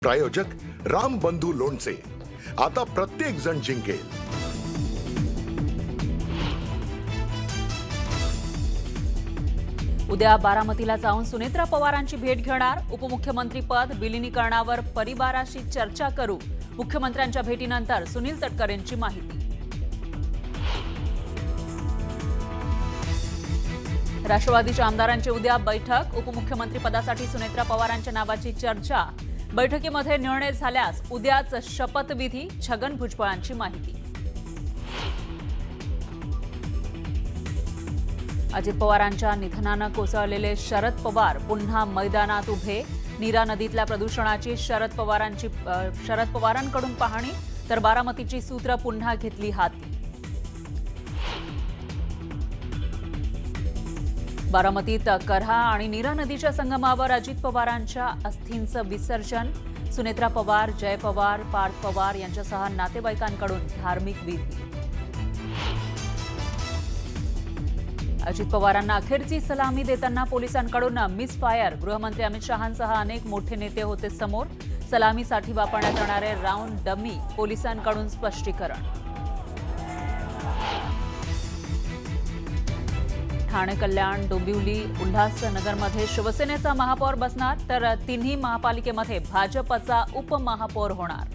प्रायोजक राम बंधू लोणचे, आता प्रत्येक जण जिंकेल। उद्या बारामतीला जाऊन सुनेत्रा पवारांची भेट घेणार। उपमुख्यमंत्री पद विलीनीकरणावर परिवाराशी चर्चा करू। मुख्यमंत्र्यांच्या भेटीनंतर सुनील तटकरेंची माहिती। राष्ट्रवादीच्या आमदारांची उद्या बैठक। उपमुख्यमंत्री पदासाठी सुनेत्रा पवारांच्या नावाची चर्चा। बैठकीमध्ये निर्णय झाल्यास उद्याच शपथविधी। छगन भुजबळांची माहिती। अजित पवारांच्या निधनानं कोसळलेले शरद पवार पुन्हा मैदानात उभे। नीरा नदीतल्या प्रदूषणाची शरद पवारांकडून पाहणी, तर बारामतीची सूत्र पुन्हा घेतली हाती। बारामतीत करहा आणि नीरा नदीच्या संगमावर अजित पवारांच्या अस्थींचं विसर्जन। सुनेत्रा पवार, जय पवार, पार्थ पवार यांच्यासह नातेवाईकांकडून धार्मिक विधी। अजित पवारांना अखेरची सलामी देताना पोलिसांकडून मिसफायर। गृहमंत्री अमित शहांसह अनेक मोठे नेते होते समोर। सलामीसाठी वापरण्यात येणारे राऊंड डमी, पोलिसांकडून स्पष्टीकरण। ठाणे, कल्याण, डोंबिवली, उल्हासनगरमध्ये शिवसेनेचा महापौर बसणार, तर तिन्ही महापालिकेमध्ये भाजपचा उपमहापौर होणार।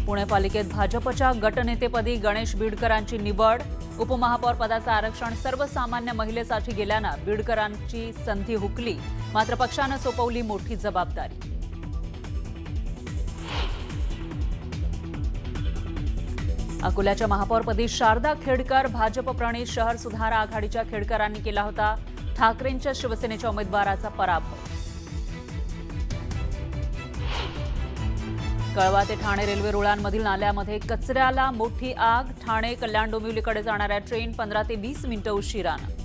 पुणे पालिकेत भाजपच्या गटनेतेपदी गणेश बीडकरांची निवड। उपमहापौर पदाचं आरक्षण सर्वसामान्य महिलेसाठी गेल्यानं बीडकरांची संधी हुकली, मात्र पक्षानं सोपवली मोठी जबाबदारी। अकोल्याच्या महापौरपदी शारदा खेडकर, भाजप प्रणित शहर सुधार आघाडीच्या खेडकरांनी केला होता ठाकरेंच्या शिवसेनेच्या उमेदवाराचा पराभव। कळवा ते ठाणे रेल्वे रुळांमधील नाल्यामध्ये कचऱ्याला मोठी आग। ठाणे, कल्याण, डोंबिवलीकडे जाणाऱ्या ट्रेन 15 ते 20 मिनिटं उशिरानं।